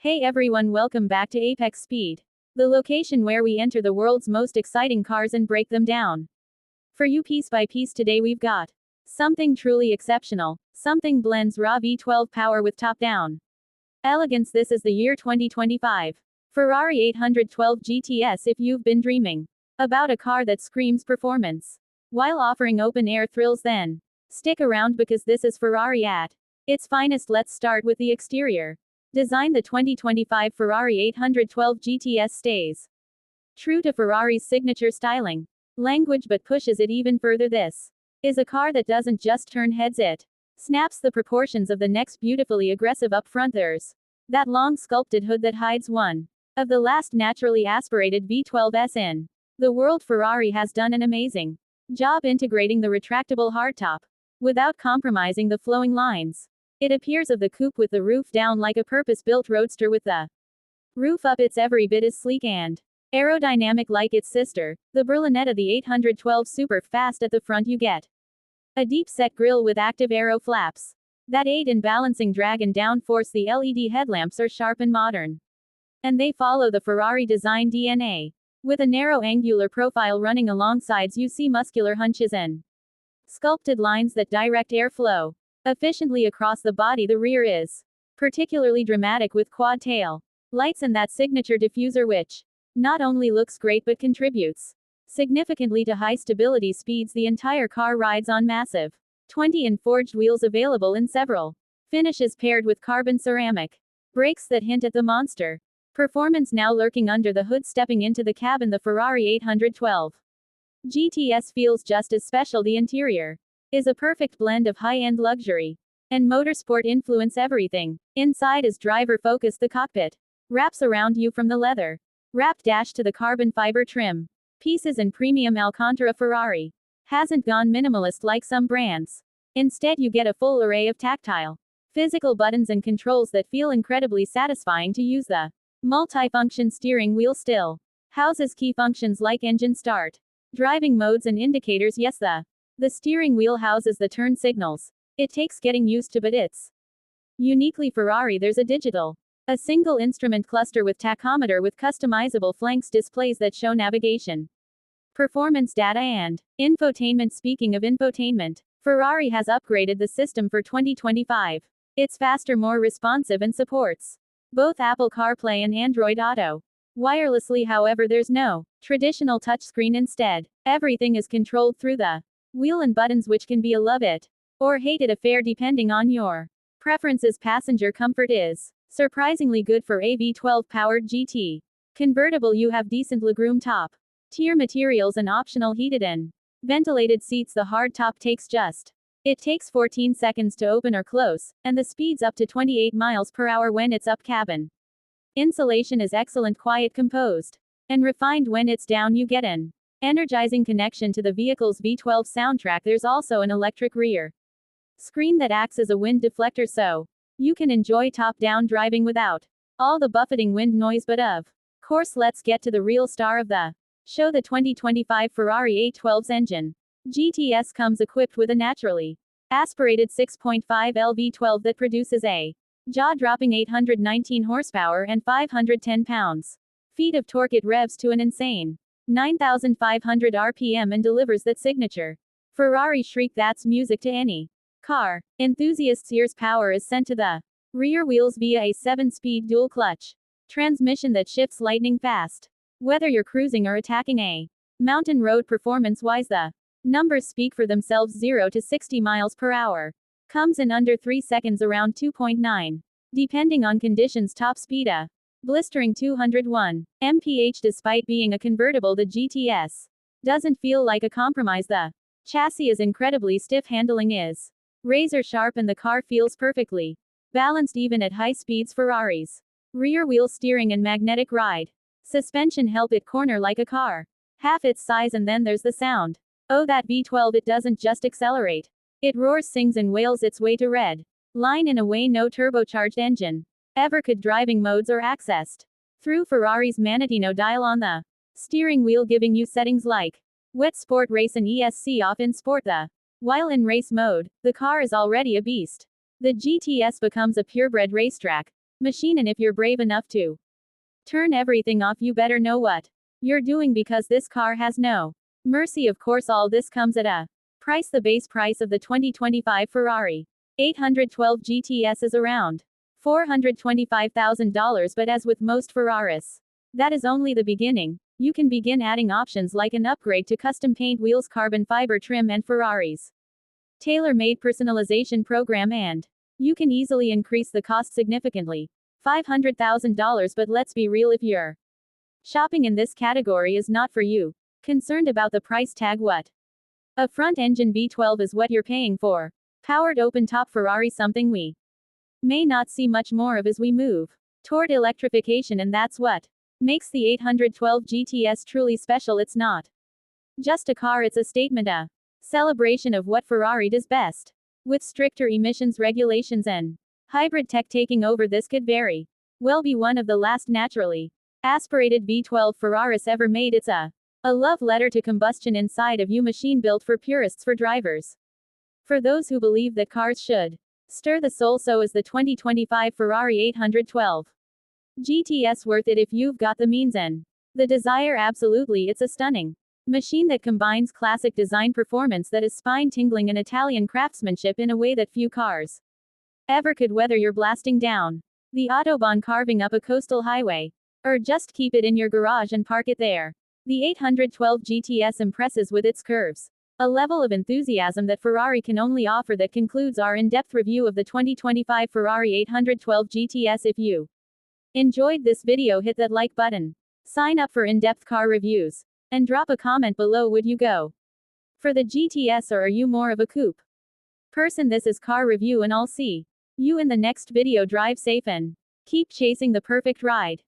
Hey everyone, welcome back to Apex Speed, the location where we enter the world's most exciting cars and break them down. For you piece by piece today we've got something truly exceptional, something blends raw V12 power with top-down elegance. This is the year 2025. Ferrari 812 GTS. If you've been dreaming about a car that screams performance while offering open-air thrills, then stick around because this is Ferrari at its finest. Let's start with the exterior design. The 2025 Ferrari 812 GTS stays true to Ferrari's signature styling language but pushes it even further. This is a car that doesn't just turn heads, it snaps the proportions of the neck's beautifully aggressive up front. There's that long sculpted hood that hides one of the last naturally aspirated V12s in the world. Ferrari has done an amazing job integrating the retractable hardtop without compromising the flowing lines. It appears of the coupe with the roof down like a purpose-built roadster with the roof up. It's every bit as sleek and aerodynamic like its sister, the Berlinetta. The 812 super fast at the front. You get a deep-set grille with active aero flaps that aid in balancing drag and downforce. The LED headlamps are sharp and modern, and they follow the Ferrari design DNA. With a narrow angular profile running along sides, you see muscular hunches and sculpted lines that direct airflow efficiently across the body. The rear is particularly dramatic with quad tail lights and that signature diffuser, which not only looks great but contributes significantly to high stability speeds. The entire car rides on massive 20 and forged wheels available in several finishes, paired with carbon ceramic brakes that hint at the monster performance now lurking under the hood. Stepping into the cabin, the Ferrari 812 GTS feels just as special. The interior is a perfect blend of high-end luxury and motorsport influence. Everything inside is driver-focused. The cockpit wraps around you from the leather wrapped dash to the carbon fiber trim pieces and premium Alcantara. Ferrari hasn't gone minimalist like some brands. Instead, you get a full array of tactile, physical buttons and controls that feel incredibly satisfying to use. The multi-function steering wheel still houses key functions like engine start, driving modes and indicators. Yes, the steering wheel houses the turn signals. It takes getting used to, but it's uniquely Ferrari. There's a single instrument cluster with tachometer with customizable flanks displays that show navigation, performance data and infotainment. Speaking of infotainment, Ferrari has upgraded the system for 2025. It's faster, more responsive, and supports both Apple CarPlay and Android Auto wirelessly. However, there's no traditional touchscreen. Instead, everything is controlled through the wheel and buttons, which can be a love it or hate it affair depending on your preferences. Passenger comfort is surprisingly good for a V12 powered GT convertible. You have decent legroom, top tier materials, and optional heated and ventilated seats. The hard top takes 14 seconds to open or close, and the speed's up to 28 miles per hour when it's up. Cabin insulation is excellent, quiet, composed, and refined. When it's down, you get an energizing connection to the vehicle's V12 soundtrack. There's also an electric rear screen that acts as a wind deflector, so you can enjoy top-down driving without all the buffeting wind noise. But of course, let's get to the real star of the show, the 2025 Ferrari 812's engine. GTS comes equipped with a naturally aspirated 6.5L V12 that produces a jaw-dropping 819 horsepower and 510 pounds-feet of torque. It revs to an insane 9,500 RPM and delivers that signature Ferrari shriek that's music to any car enthusiast's ears. Power is sent to the rear wheels via a 7-speed dual-clutch transmission that shifts lightning fast. Whether you're cruising or attacking a mountain road, performance-wise, the numbers speak for themselves. 0 to 60 miles per hour comes in under 3 seconds, around 2.9, depending on conditions. Top speed a blistering 201 mph. Despite being a convertible, the GTS doesn't feel like a compromise. The chassis is incredibly stiff, handling is razor sharp, and the car feels perfectly balanced even at high speeds. Ferrari's rear wheel steering and magnetic ride suspension help it corner like a car half its size. And then there's the sound. Oh, that V12, it doesn't just accelerate. It roars, sings, and wails its way to red line in a way no turbocharged engine ever could. Driving modes are accessed through Ferrari's Manettino dial on the steering wheel, giving you settings like wet, sport, race, and ESC off in sport. While in race mode, the car is already a beast. The GTS becomes a purebred racetrack machine, and if you're brave enough to turn everything off, you better know what you're doing, because this car has no mercy. Of course, all this comes at a price. The base price of the 2025 Ferrari 812 GTS is around $425,000, but as with most Ferraris, that is only the beginning. You can begin adding options like an upgrade to custom paint, wheels, carbon fiber trim, and Ferrari's tailor-made personalization program, and you can easily increase the cost significantly. $500,000, but let's be real, if you're shopping in this category is not for you. Concerned about the price tag? What? A front-engine V12 is what you're paying for. Powered open-top Ferrari, something we may not see much more of as we move toward electrification, and that's what makes the 812 GTS truly special. It's not just a car, it's a statement, a celebration of what Ferrari does best. With stricter emissions regulations and hybrid tech taking over, this could very well be one of the last naturally aspirated V12 Ferraris ever made. It's a love letter to combustion inside of you, machine built for purists, for drivers, for those who believe that cars should stir the soul. So is the 2025 Ferrari 812 GTS worth it if you've got the means and the desire? Absolutely. It's a stunning machine that combines classic design, performance that is spine-tingling, and Italian craftsmanship in a way that few cars ever could. Whether you're blasting down the Autobahn, carving up a coastal highway, or just keep it in your garage and park it there, the 812 GTS impresses with its curves, a level of enthusiasm that Ferrari can only offer. That concludes our in-depth review of the 2025 Ferrari 812 GTS. If you enjoyed this video, hit that like button, sign up for in-depth car reviews, and drop a comment below. Would you go for the GTS, or are you more of a coupe person? This is Car Review, and I'll see you in the next video. Drive safe and keep chasing the perfect ride.